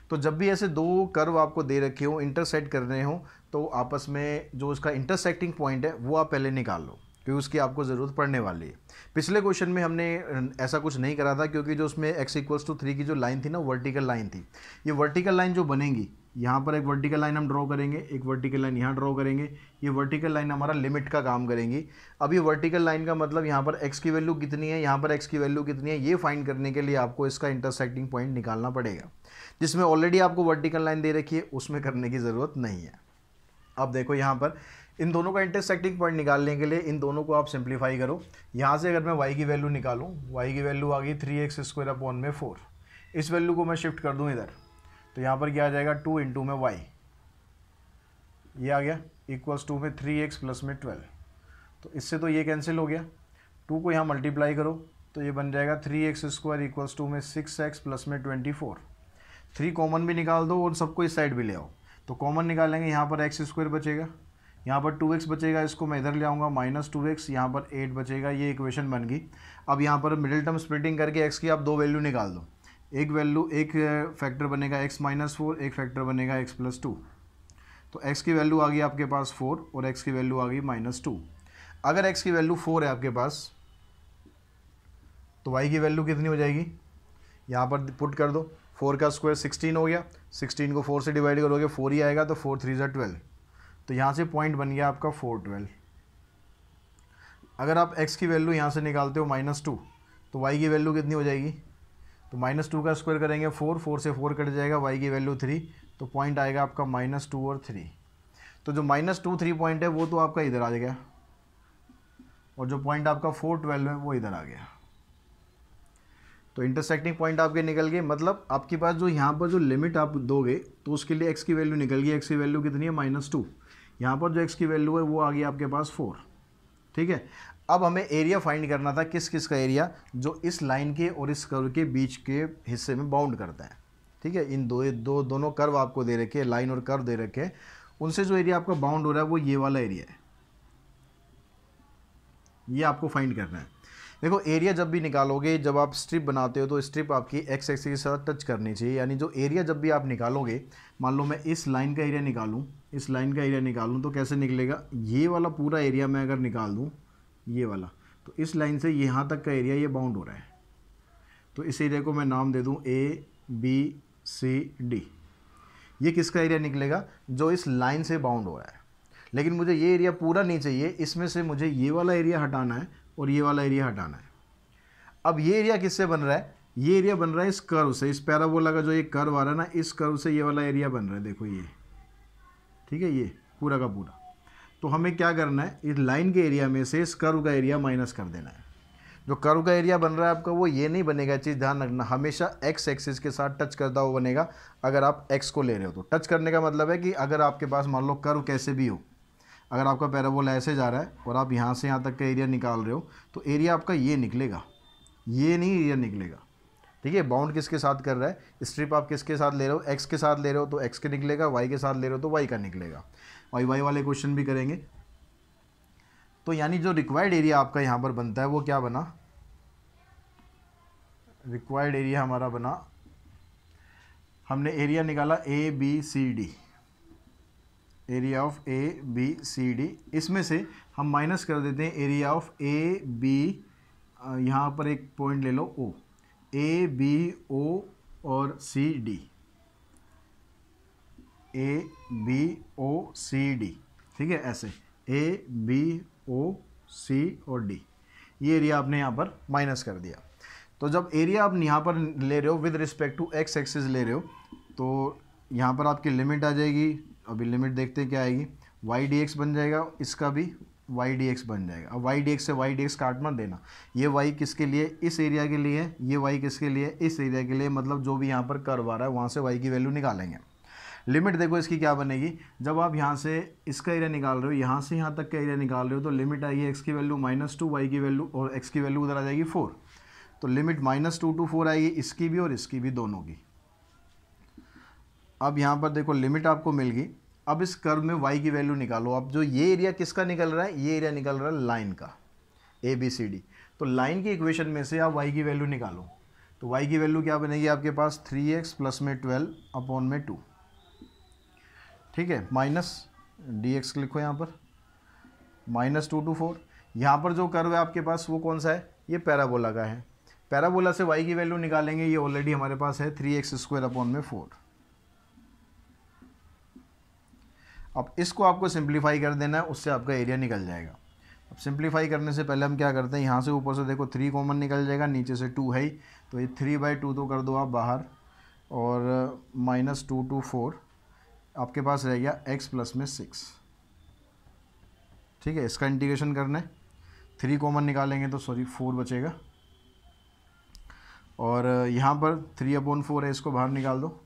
तो जब भी ऐसे दो कर्व आपको दे रखे हो, इंटरसेक्ट कर रहे हो, तो आपस में जो उसका इंटरसेक्टिंग पॉइंट है वो आप पहले निकाल लो, क्योंकि उसकी आपको ज़रूरत पड़ने वाली है। पिछले क्वेश्चन में हमने ऐसा कुछ नहीं करा था, क्योंकि जो उसमें x इक्वल्स टू 3 की जो लाइन थी ना, वर्टिकल लाइन थी। ये वर्टिकल लाइन जो बनेगी, यहाँ पर एक वर्टिकल लाइन हम ड्रॉ करेंगे, एक वर्टिकल लाइन यहाँ ड्रॉ करेंगे। ये वर्टिकल लाइन हमारा लिमिट का काम करेंगी। अब ये वर्टिकल लाइन का मतलब यहाँ पर x की वैल्यू कितनी है, यहाँ पर x की वैल्यू कितनी है, ये फाइंड करने के लिए आपको इसका इंटरसेक्टिंग पॉइंट निकालना पड़ेगा। जिसमें ऑलरेडी आपको वर्टिकल लाइन दे रखी है, उसमें करने की ज़रूरत नहीं है। अब देखो यहाँ पर इन दोनों का इंटरसेक्टिंग पॉइंट निकालने के लिए इन दोनों को आप सिंप्लीफाई करो। यहाँ से अगर मैं y की वैल्यू निकालूँ, y की वैल्यू आ गई 3x² अपॉन में 4। इस वैल्यू को मैं शिफ्ट कर दूँ इधर, तो यहाँ पर क्या आ जाएगा 2 इंटू में y, ये आ गया इक्वल्स टू में 3x प्लस में 12। तो इससे तो ये कैंसिल हो गया, 2 को यहाँ मल्टीप्लाई करो तो ये बन जाएगा 3x² इक्वल्स टू में 6x प्लस में 24। 3 कॉमन भी निकाल दो और सबको इस साइड भी ले आओ, तो कॉमन निकालेंगे, यहाँ पर x² बचेगा, यहाँ पर 2x बचेगा, इसको मैं इधर ले आऊँगा -2x, यहाँ पर 8 बचेगा। ये इक्वेशन बन गई। अब यहाँ पर मिडिल टर्म स्प्लिटिंग करके x की आप दो वैल्यू निकाल दो। एक फैक्टर बनेगा x-4, एक फैक्टर बनेगा x+2। तो x की वैल्यू आ गई आपके पास 4 और x की वैल्यू आ गई -2। अगर x की वैल्यू 4 है आपके पास, तो y की वैल्यू कितनी हो जाएगी, यहाँ पर पुट कर दो। 4 का स्क्वायर 16 हो गया, 16 को 4 से डिवाइड करोगे 4 ही आएगा, तो 4 3 12। तो यहाँ से पॉइंट बन गया आपका 4 12। अगर आप x की वैल्यू यहाँ से निकालते हो -2, तो y की वैल्यू कितनी हो जाएगी, तो -2 का स्क्वायर करेंगे 4, 4 से 4 कट जाएगा, y की वैल्यू 3, तो पॉइंट आएगा आपका -2 और 3। तो जो -2 3 पॉइंट है वो तो आपका इधर आ गया, और जो पॉइंट आपका 4 12 है वो इधर आ गया। तो इंटरसेक्टिंग पॉइंट आपके निकल गए। मतलब आपके पास जो यहाँ पर जो लिमिट आप दोगे तो उसके लिए x की वैल्यू निकल गई। x की वैल्यू कितनी है -2, यहाँ पर जो x की वैल्यू है वो आ गई आपके पास 4। ठीक है, अब हमें एरिया फाइंड करना था, किस किस का एरिया, जो इस लाइन के और इस कर्व के बीच के हिस्से में बाउंड करता है। ठीक है, इन दोनों कर्व आपको दे रखे हैं, लाइन और कर्व दे रखे हैं, उनसे जो एरिया आपका बाउंड हो रहा है वो ये वाला एरिया है, ये आपको फाइंड करना है। देखो एरिया जब भी निकालोगे, जब आप स्ट्रिप बनाते हो तो स्ट्रिप आपकी x एक्सिस के साथ टच करनी चाहिए। यानी जो एरिया जब भी आप निकालोगे, मान लो मैं इस लाइन का एरिया निकालूं, इस लाइन का एरिया निकालूं, तो कैसे निकलेगा, ये वाला पूरा एरिया मैं अगर निकाल दूं, ये वाला, तो इस लाइन से यहाँ तक का एरिया ये बाउंड हो रहा है। तो इस एरिया को मैं नाम दे दूँ ABCD। ये किसका एरिया निकलेगा, जो इस लाइन से बाउंड हो रहा है। लेकिन मुझे ये एरिया पूरा नहीं चाहिए, इसमें से मुझे ये वाला एरिया हटाना है और ये वाला एरिया हटाना है। अब ये एरिया किससे बन रहा है, ये एरिया बन रहा है इस कर्व से, इस पैराबोला का जो एक कर्व आ रहा है ना, इस कर्व से ये वाला एरिया बन रहा है, देखो ये। ठीक है, ये पूरा का पूरा। तो हमें क्या करना है, इस लाइन के एरिया में से इस कर्व का एरिया माइनस कर देना है। जो कर्व का एरिया बन रहा है आपका वो ये नहीं बनेगा, चीज़ ध्यान रखना, हमेशा x एक्सिस के साथ टच करता हुआ बनेगा। अगर आप x को ले रहे हो तो टच करने का मतलब है कि अगर आपके पास मान लो कर्व कैसे भी हो, अगर आपका पैराबोला ऐसे जा रहा है और आप यहाँ से यहाँ तक का एरिया निकाल रहे हो, तो एरिया आपका ये निकलेगा, ये नहीं एरिया निकलेगा। ठीक है, बाउंड किसके साथ कर रहा है, स्ट्रिप आप किसके साथ ले रहे हो, x के साथ ले रहे हो तो x के निकलेगा, y के साथ ले रहे हो तो y का निकलेगा। y वाले क्वेश्चन भी करेंगे। तो यानी जो रिक्वायर्ड एरिया आपका यहाँ पर बनता है वो क्या बना, रिक्वायर्ड एरिया हमारा बना, हमने एरिया निकाला ABCD, एरिया ऑफ ABCD। इसमें से हम माइनस कर देते हैं एरिया ऑफ AB, यहाँ पर एक पॉइंट ले लो O, ABO और CD, ABOCD। ठीक है, ऐसे ABOC और D, ये एरिया आपने यहाँ पर माइनस कर दिया। तो जब एरिया आप यहाँ पर ले रहे हो with respect to x axis ले रहे हो, तो यहाँ पर आपकी लिमिट आ जाएगी। अभी लिमिट देखते हैं क्या आएगी, वाई डी एक्स बन जाएगा, इसका भी वाई डी एक्स बन जाएगा। अब वाई डी एक्स से वाई डी एक्स काट मत देना, ये वाई किसके लिए, इस एरिया के लिए, ये वाई किसके लिए, इस एरिया के लिए, मतलब जो भी यहाँ पर कर्व आ रहा है वहाँ से वाई की वैल्यू निकालेंगे। लिमिट देखो इसकी क्या बनेगी, जब आप यहाँ से इसका एरिया निकाल रहे हो, यहाँ से यहाँ तक का एरिया निकाल रहे हो, तो लिमिट आएगी एक्स की वैल्यू -2, वाई की वैल्यू और एक्स की वैल्यू उधर आ जाएगी 4, तो लिमिट -2 to 4 आएगी, इसकी भी और इसकी भी, दोनों की। अब यहाँ पर देखो लिमिट आपको मिल गई। अब इस कर्व में y की वैल्यू निकालो। अब जो ये एरिया किसका निकल रहा है, ये एरिया निकल रहा है लाइन का, ABCD। तो लाइन की इक्वेशन में से आप y की वैल्यू निकालो, तो y की वैल्यू क्या बनेगी आपके पास, 3x प्लस में 12 अपॉन में 2, ठीक है, माइनस dx लिखो यहाँ पर, -2 to 4। यहाँ पर जो कर्व है आपके पास वो कौन सा है, ये पैराबोला का है। पैराबोला से y की वैल्यू निकालेंगे, ये ऑलरेडी हमारे पास है 3x² अपॉन में 4। अब इसको आपको सिंप्लीफाई कर देना है, उससे आपका एरिया निकल जाएगा। अब सिंप्लीफाई करने से पहले हम क्या करते हैं, यहाँ से ऊपर से देखो 3 कॉमन निकल जाएगा, नीचे से 2 है ही, तो ये 3/2 तो कर दो आप बाहर, और -2 to 4 आपके पास रह गया x प्लस में 6, ठीक है। इसका इंटीग्रेशन करना है, 3 कॉमन निकालेंगे तो 4 बचेगा, और यहाँ पर 3/4 है, इसको बाहर निकाल दो,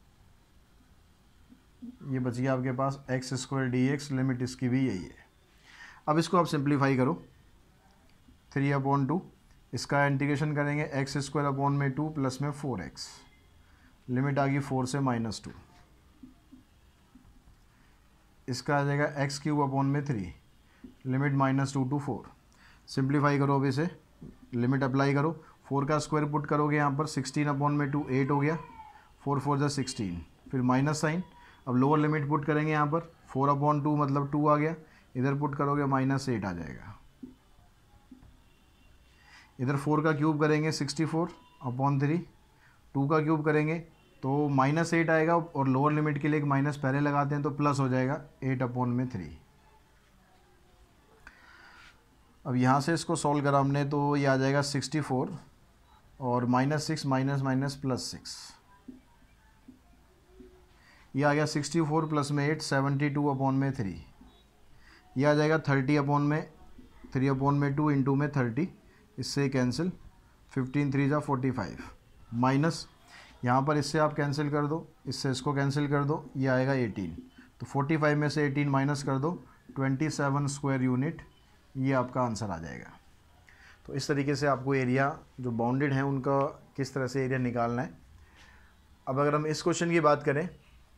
ये बच गया आपके पास x² dx, लिमिट इसकी भी यही है। अब इसको आप सिंप्लीफाई करो, 3/2, इसका इंटीग्रेशन करेंगे x² अपॉन में 2 प्लस में 4x, लिमिट आ गई 4 से -2, इसका आ जाएगा x³ अपॉन में 3, लिमिट -2 to 4। सिंप्लीफाई करो, अब इसे लिमिट अप्लाई करो, 4 का स्क्वायर पुट करोगे यहाँ पर, 16 अपॉन में 2 8 हो गया, 4 4 जा 16, फिर माइनस साइन। अब लोअर लिमिट पुट करेंगे यहाँ पर, 4/2 मतलब 2 आ गया, इधर पुट करोगे -8 आ जाएगा, इधर 4 का क्यूब करेंगे 64 अपॉन 3, 2 का क्यूब करेंगे तो -8 आएगा, और लोअर लिमिट के लिए एक माइनस पहले लगाते हैं तो प्लस हो जाएगा 8/3। अब यहाँ से इसको सॉल्व करा हमने तो ये आ जाएगा 64 और -6 माइनस +6, ये आ गया 64 प्लस में 8 72/3, ये आ जाएगा 3/3 इंटू में 30, इससे कैंसिल, 15 3 जा 45, माइनस यहाँ पर इससे आप कैंसिल कर दो, इससे इसको कैंसिल कर दो, ये आएगा 18, तो 45 में से 18 माइनस कर दो, 27 स्क्वायर यूनिट, ये आपका आंसर आ जाएगा। तो इस तरीके से आपको एरिया जो बाउंडेड हैं उनका किस तरह से एरिया निकालना है। अब अगर हम इस क्वेश्चन की बात करें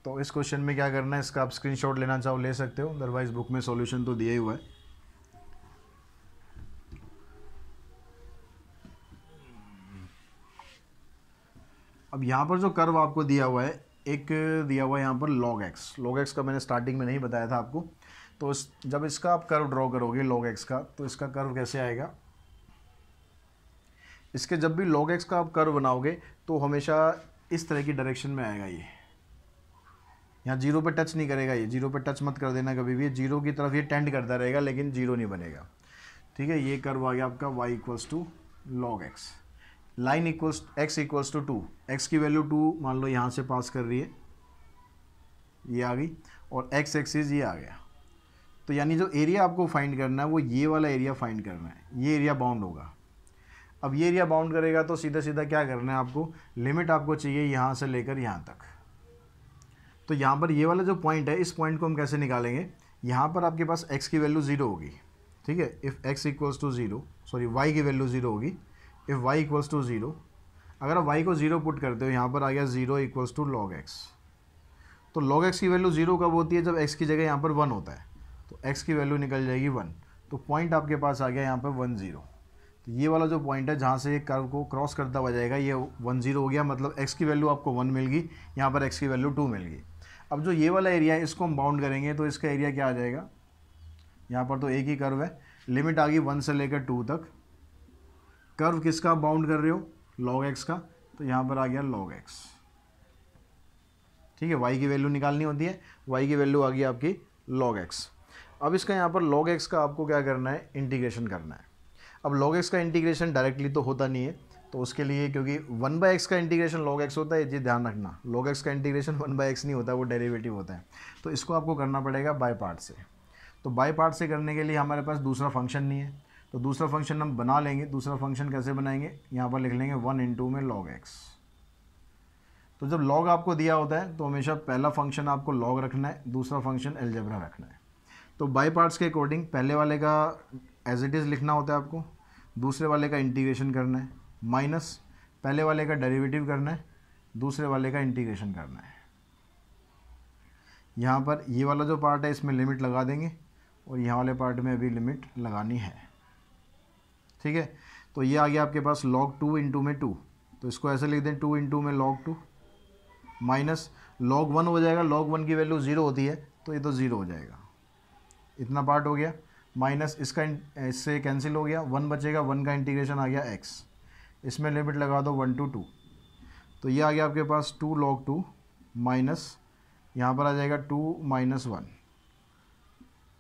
तो इस क्वेश्चन में क्या करना है, इसका आप स्क्रीनशॉट लेना चाहो ले सकते हो, अदरवाइज बुक में सॉल्यूशन तो दिया ही हुआ है। अब यहाँ पर जो कर्व आपको दिया हुआ है, एक दिया हुआ है यहाँ पर log x का मैंने स्टार्टिंग में नहीं बताया था आपको। तो जब इसका आप कर्व ड्रॉ करोगे log x का, तो इसका कर्व कैसे आएगा, इसके जब भी log x का आप कर्व बनाओगे तो हमेशा इस तरह की डायरेक्शन में आएगा। ये यहाँ जीरो पे टच नहीं करेगा, ये जीरो पे टच मत कर देना कभी भी, जीरो की तरफ ये टेंड करता रहेगा लेकिन जीरो नहीं बनेगा, ठीक है। ये कर्व आ गया आपका y = log x, line x = 2, x की वैल्यू 2 मान लो यहाँ से पास कर रही है, ये आ गई, और x एक्सिस ये आ गया। तो यानी जो एरिया आपको फाइंड करना है वो ये वाला एरिया फाइंड करना है, ये एरिया बाउंड होगा। अब ये एरिया बाउंड करेगा तो सीधा सीधा क्या करना है आपको, लिमिट आपको चाहिए यहाँ से लेकर यहाँ तक। तो यहाँ पर ये वाला जो पॉइंट है, इस पॉइंट को हम कैसे निकालेंगे, यहाँ पर आपके पास x की वैल्यू 0 होगी, ठीक है। इफ़ x = 0, सॉरी y की वैल्यू 0 होगी, इफ़ y = 0, अगर आप y को 0 पुट करते हो, यहाँ पर आ गया 0 = log x। तो log x की वैल्यू 0 कब होती है, जब x की जगह यहाँ पर 1 होता है, तो x की वैल्यू निकल जाएगी 1, तो पॉइंट आपके पास आ गया यहाँ पर 1 0। तो ये वाला जो पॉइंट है जहाँ से ये कर्व को क्रॉस करता हुआ जाएगा, ये 1 0 हो गया, मतलब x की वैल्यू आपको 1 मिल गई, यहाँ पर x की वैल्यू 2 मिल गई। अब जो ये वाला एरिया है इसको हम बाउंड करेंगे तो इसका एरिया क्या आ जाएगा, यहाँ पर तो एक ही कर्व है, लिमिट आ गई 1 से लेकर 2 तक। कर्व किसका बाउंड कर रहे हो, log x का, तो यहाँ पर आ गया log x, ठीक है। y की वैल्यू निकालनी होती है, y की वैल्यू आ गई आपकी log x। अब इसका यहाँ पर log x का आपको क्या करना है, इंटीग्रेशन करना है। अब log x का इंटीग्रेशन डायरेक्टली तो होता नहीं है, तो उसके लिए क्योंकि 1/x का इंटीग्रेशन log x होता है, ये ध्यान रखना, log x का इंटीग्रेशन 1/x नहीं होता, वो डेरिवेटिव होता है। तो इसको आपको करना पड़ेगा बाय पार्ट से। तो बाय पार्ट से करने के लिए हमारे पास दूसरा फंक्शन नहीं है, तो दूसरा फंक्शन हम बना लेंगे। दूसरा फंक्शन कैसे बनाएंगे, यहाँ पर लिख लेंगे 1 इंटू में log x। तो जब log आपको दिया होता है तो हमेशा पहला फंक्शन आपको log रखना है, दूसरा फंक्शन अलजेब्रा रखना है। तो बाय पार्ट्स के अकॉर्डिंग पहले वाले का एज इट इज़ लिखना होता है आपको, दूसरे वाले का इंटीग्रेशन करना है, माइनस पहले वाले का डेरिवेटिव करना है, दूसरे वाले का इंटीग्रेशन करना है। यहाँ पर ये वाला जो पार्ट है इसमें लिमिट लगा देंगे और यहाँ वाले पार्ट में अभी लिमिट लगानी है, ठीक है। तो ये आ गया आपके पास log 2 इंटू में 2, तो इसको ऐसे लिख दें 2 इंटू में log 2 माइनस log 1 हो जाएगा। log 1 की वैल्यू 0 होती है तो ये तो 0 हो जाएगा, इतना पार्ट हो गया, माइनस इसका इससे कैंसिल हो गया, 1 बचेगा, 1 का इंटीग्रेशन आ गया x, इसमें लिमिट लगा दो 1 to 2, तो ये आ गया आपके पास 2 log 2 माइनस यहाँ पर आ जाएगा 2 माइनस 1,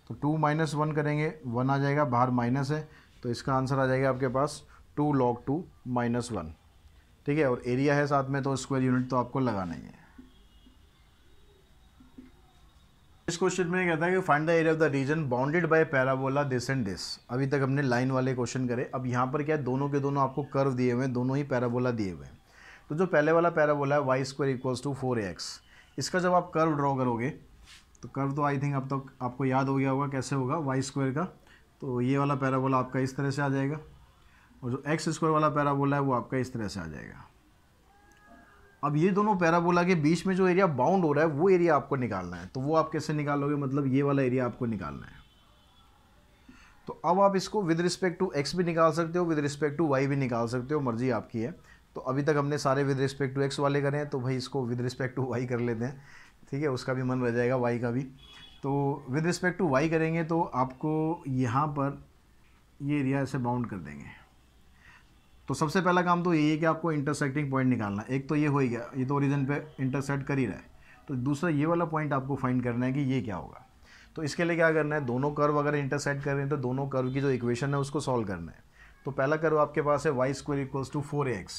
तो 2 माइनस 1 करेंगे 1 आ जाएगा, बाहर माइनस है तो इसका आंसर आ जाएगा आपके पास 2 log 2 माइनस 1, ठीक है। और एरिया है साथ में तो स्क्वायर यूनिट तो आपको लगाना ही है। इस क्वेश्चन में कहता है कि find the area of the reason bounded by parabola this and this. अभी तक हमने लाइन वाले क्वेश्चन करे, अब यहाँ पर क्या है, दोनों के दोनों आपको कर्व दिए हुए हैं, दोनों ही पैराबोला दिए हुए हैं। तो जो पहले वाला पैराबोला है Y square equals to 4ax, इसका जब आप कर्व ड्रॉ करोगे तो कर्व तो आई थिंक अब तक आपको याद हो गया होगा कैसे होगा वाई स्क्वायर का। तो ये वाला पैराबोला आपका इस तरह से आ जाएगा और जो एक्स स्क्वायर वाला पैराबोला है वो आपका इस तरह से आ जाएगा। अब ये दोनों पैराबोला के बीच में जो एरिया बाउंड हो रहा है वो एरिया आपको निकालना है। तो वो आप कैसे निकालोगे, मतलब ये वाला एरिया आपको निकालना है। तो अब आप इसको विद रिस्पेक्ट टू एक्स भी निकाल सकते हो, विद रिस्पेक्ट टू वाई भी निकाल सकते हो, मर्जी आपकी है। तो अभी तक हमने सारे विद रिस्पेक्ट टू एक्स वाले करे हैं, तो भाई इसको विद रिस्पेक्ट टू वाई कर लेते हैं, ठीक है, उसका भी मन रह जाएगा, वाई का भी। तो विद रिस्पेक्ट टू वाई करेंगे तो आपको यहाँ पर ये एरिया ऐसे बाउंड कर देंगे। तो सबसे पहला काम तो यही है कि आपको इंटरसेक्टिंग पॉइंट निकालना है। एक तो ये हो ही गया, ये तो ओरिजिन पे इंटरसेक्ट कर ही रहा है। तो दूसरा ये वाला पॉइंट आपको फाइंड करना है कि ये क्या होगा। तो इसके लिए क्या करना है, दोनों कर्व अगर इंटरसेक्ट कर रहे हैं तो दोनों कर्व की जो इक्वेशन है उसको सॉल्व करना है। तो पहला कर्व आपके पास है Y square equals to 4ax,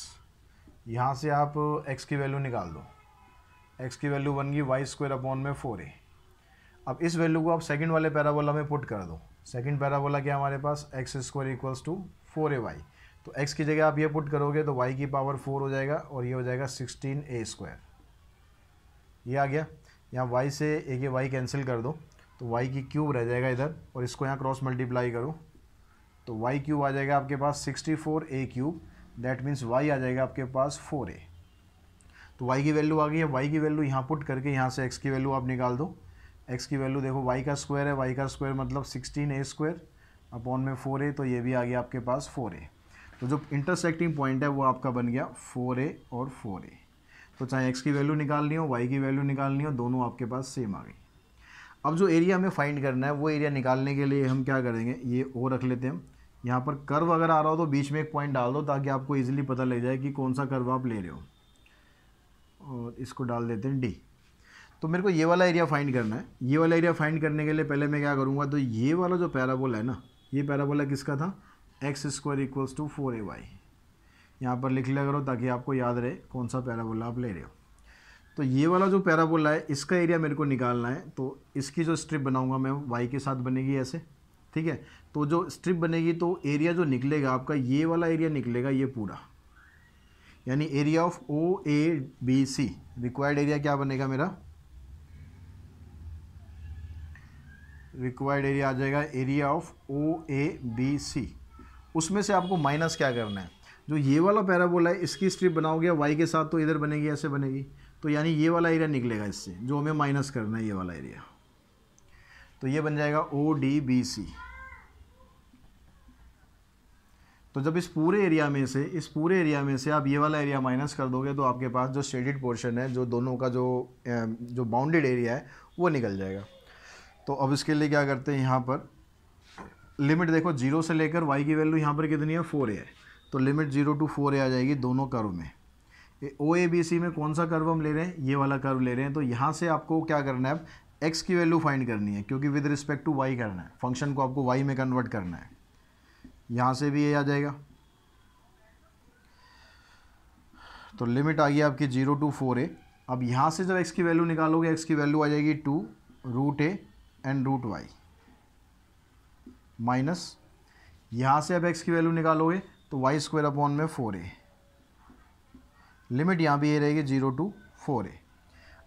यहाँ से आप x की वैल्यू निकाल दो, x की वैल्यू बन गई वाई स्क्वायर अपॉन में 4a। अब इस वैल्यू को आप सेकंड वाले पैराबोला में पुट कर दो। सेकंड पैराबोला क्या हमारे पास x square equals to 4ay, तो x की जगह आप ये पुट करोगे तो y की पावर 4 हो जाएगा और ये हो जाएगा 16a स्क्वायर, ये आ गया। यहाँ y से एक ये y कैंसिल कर दो तो y की क्यूब रह जाएगा इधर, और इसको यहाँ क्रॉस मल्टीप्लाई करो तो y क्यूब आ जाएगा आपके पास 64a cube, that means y आ जाएगा आपके पास 4a। तो y की वैल्यू आ गई है, y की वैल्यू यहाँ पुट करके यहाँ से x की वैल्यू आप निकाल दो। x की वैल्यू देखो y का स्क्वायर है, y का स्क्वायर मतलब 16a स्क्वायर अपॉन में 4a, तो ये भी आ गया आपके पास 4a। तो जो इंटरसेक्टिंग पॉइंट है वो आपका बन गया 4a और 4a। तो चाहे x की वैल्यू निकालनी हो, y की वैल्यू निकालनी हो, दोनों आपके पास सेम आ गई। अब जो एरिया हमें फाइंड करना है वो एरिया निकालने के लिए हम क्या करेंगे, ये ओ रख लेते हैं हम। यहाँ पर कर्व अगर आ रहा हो तो बीच में एक पॉइंट डाल दो ताकि आपको ईजिली पता लग जाए कि कौन सा कर्व आप ले रहे हो, और इसको डाल देते हैं डी। तो मेरे को ये वाला एरिया फाइंड करना है। ये वाला एरिया फाइंड करने के लिए पहले मैं क्या करूँगा, तो ये वाला जो पैराबोला है ना, ये पैराबोला किसका था, x square equals to 4ay, यहाँ पर लिख लिया करो ताकि आपको याद रहे कौन सा पैराबोला आप ले रहे हो। तो ये वाला जो पैराबोला है इसका एरिया मेरे को निकालना है। तो इसकी जो स्ट्रिप बनाऊंगा मैं y के साथ बनेगी ऐसे, ठीक है। तो जो स्ट्रिप बनेगी तो एरिया जो निकलेगा आपका ये वाला एरिया निकलेगा, ये पूरा, यानी area of OABC। Required area क्या बनेगा मेरा, रिक्वायर्ड एरिया आ जाएगा एरिया ऑफ OABC। उसमें से आपको माइनस क्या करना है, जो ये वाला पैराबोला है इसकी स्ट्रिप बनाओगे y के साथ तो इधर बनेगी, ऐसे बनेगी, तो यानी ये वाला एरिया निकलेगा इससे, जो हमें माइनस करना है ये वाला एरिया। तो ये बन जाएगा ODBC। तो जब इस पूरे एरिया में से आप ये वाला एरिया माइनस कर दोगे तो आपके पास जो शेडेड पोर्शन है, जो दोनों का जो बाउंडेड एरिया है वो निकल जाएगा। तो अब इसके लिए क्या करते हैं, यहाँ पर लिमिट देखो 0 से लेकर y की वैल्यू यहाँ पर कितनी है, 4a है, तो लिमिट 0 to 4a आ जाएगी दोनों कर्व में। OABC में कौन सा कर्व हम ले रहे हैं, ये वाला कर्व ले रहे हैं। तो यहाँ से आपको क्या करना है, अब x की वैल्यू फाइंड करनी है, क्योंकि विद रिस्पेक्ट टू y करना है, फंक्शन को आपको y में कन्वर्ट करना है। यहाँ से भी ये आ जाएगा, तो लिमिट आ गई आपकी 0 to 4a। अब यहाँ से जब x की वैल्यू निकालोगे, x की वैल्यू आ जाएगी 2 √a एंड √y। माइनस यहाँ से अब x की वैल्यू निकालोगे तो वाई स्क्वायर अपॉन में 4a, लिमिट यहाँ भी ये रहेगी 0 to 4a।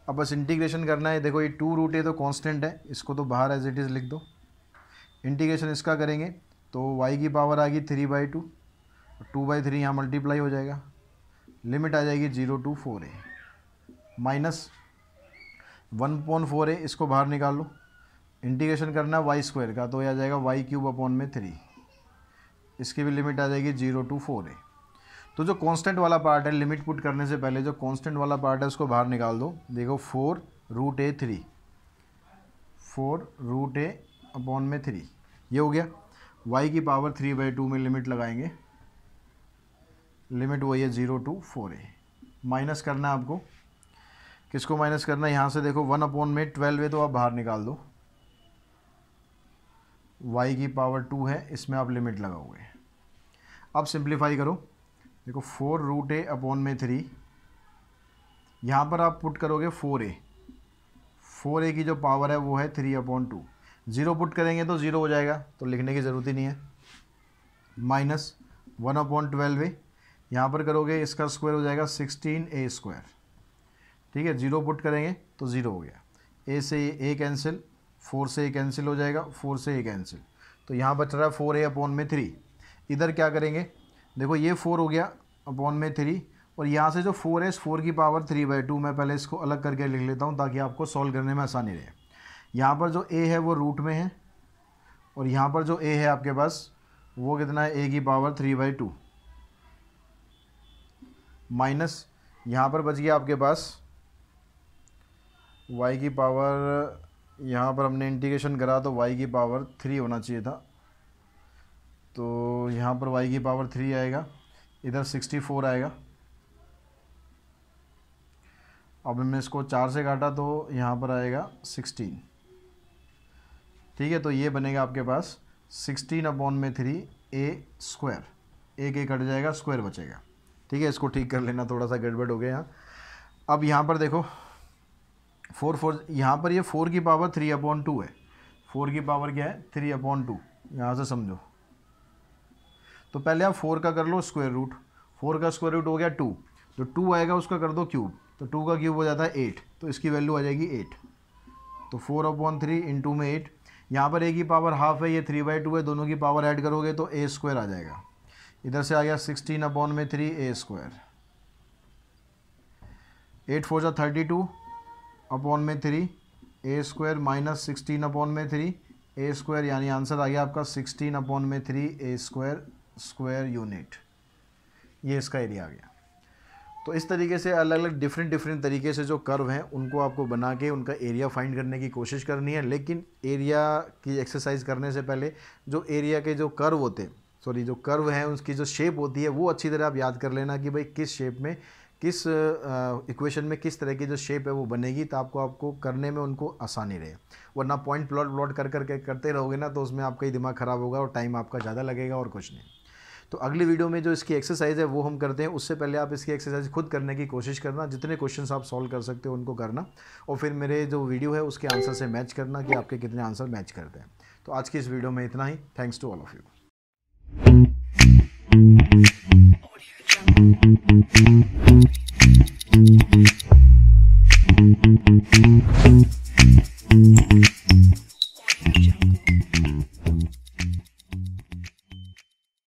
अब बस इंटीग्रेशन करना है। देखो ये 2√a तो कांस्टेंट है, इसको तो बाहर एज इट इज़ लिख दो। इंटीग्रेशन इसका करेंगे तो y की पावर आ गई 3/2, 2/3 यहाँ मल्टीप्लाई हो जाएगा, लिमिट आ जाएगी 0 to 4a, माइनस 1/4a, इसको बाहर निकाल लो। इंटीग्रेशन करना है वाई स्क्वायर का तो ये आ जाएगा y³ अपॉन में 3, इसकी भी लिमिट आ जाएगी 0 to 4a। तो जो कांस्टेंट वाला पार्ट है, लिमिट पुट करने से पहले जो कांस्टेंट वाला पार्ट है उसको बाहर निकाल दो। देखो 4√a3, 4√a अपॉन में 3, ये हो गया। y की पावर 3/2 में लिमिट लगाएंगे, लिमिट वही है 0 to 4a। माइनस करना है आपको, किसको माइनस करना है, यहाँ से देखो 1/12 तो आप बाहर निकाल दो, y की पावर 2 है, इसमें आप लिमिट लगाओगे। अब सिंप्लीफाई करो, देखो 4√a अपॉन में 3, यहाँ पर आप पुट करोगे 4a की जो पावर है वो है 3/2, 0 पुट करेंगे तो 0 हो जाएगा, तो लिखने की ज़रूरत ही नहीं है। माइनस 1/12a, यहाँ पर करोगे इसका स्क्वायर हो जाएगा 16a², ठीक है। 0 पुट करेंगे तो 0 हो गया, a से a कैंसिल, 4 से a कैंसिल हो जाएगा, 4 से a कैंसिल, तो यहाँ बच रहा है 4a अपॉन में 3। इधर क्या करेंगे, देखो ये 4 हो गया अपॉन में 3, और यहाँ से जो 4 है, इस 4 की पावर 3/2, मैं पहले इसको अलग करके लिख लेता हूँ ताकि आपको सॉल्व करने में आसानी रहे। यहाँ पर जो a है वो रूट में है, और यहाँ पर जो a है आपके पास वो कितना है, a की पावर 3/2, माइनस यहाँ पर बच गया आपके पास y की पावर, यहाँ पर हमने इंटीग्रेशन करा तो y की पावर 3 होना चाहिए था, तो यहाँ पर y की पावर 3 आएगा, इधर 64 आएगा। अब हमने इसको 4 से काटा तो यहाँ पर आएगा 16, ठीक है। तो ये बनेगा आपके पास 16/3 a², एक कट जाएगा, स्क्वायर बचेगा, ठीक है। इसको ठीक कर लेना, थोड़ा सा गड़बड़ हो गया यहाँ। अब यहाँ पर देखो 4 यहाँ पर ये 4 की पावर 3/2 है, 4 की पावर क्या है 3/2, यहाँ से समझो। तो पहले आप 4 का कर लो स्क्वायर रूट, 4 का स्क्वायर रूट हो गया 2, जो 2 आएगा उसका कर दो क्यूब, तो 2 का क्यूब हो जाता है 8, तो इसकी वैल्यू आ जाएगी 8। तो 4/3 इंटू में 8, यहाँ पर a की पावर हाफ है, ये 3/2 है, दोनों की पावर ऐड करोगे तो a² आ जाएगा। इधर से आ गया 16/3 a², 8 4 32 अपॉन में 3 a² माइनस 16/3 a², यानी आंसर आ गया आपका 16/3 a² स्क्वायर यूनिट। ये इसका एरिया आ गया। तो इस तरीके से अलग अलग डिफरेंट तरीके से जो कर्व हैं उनको आपको बना के उनका एरिया फाइंड करने की कोशिश करनी है। लेकिन एरिया की एक्सरसाइज करने से पहले जो एरिया के जो कर्व होते हैं, जो कर्व हैं उसकी जो शेप होती है वो अच्छी तरह आप याद कर लेना कि भाई किस शेप में, किस इक्वेशन में किस तरह की जो शेप है वो बनेगी, तो आपको करने में उनको आसानी रहे। वरना पॉइंट प्लॉट कर करते रहोगे ना तो उसमें आपका ही दिमाग ख़राब होगा और टाइम आपका ज़्यादा लगेगा और कुछ नहीं। तो अगली वीडियो में जो इसकी एक्सरसाइज है वो हम करते हैं, उससे पहले आप इसकी एक्सरसाइज खुद करने की कोशिश करना, जितने क्वेश्चंस आप सॉल्व कर सकते हो उनको करना, और फिर मेरे जो वीडियो है उसके आंसर से मैच करना कि आपके कितने आंसर मैच करते हैं। तो आज की इस वीडियो में इतना ही। Thanks to all of you.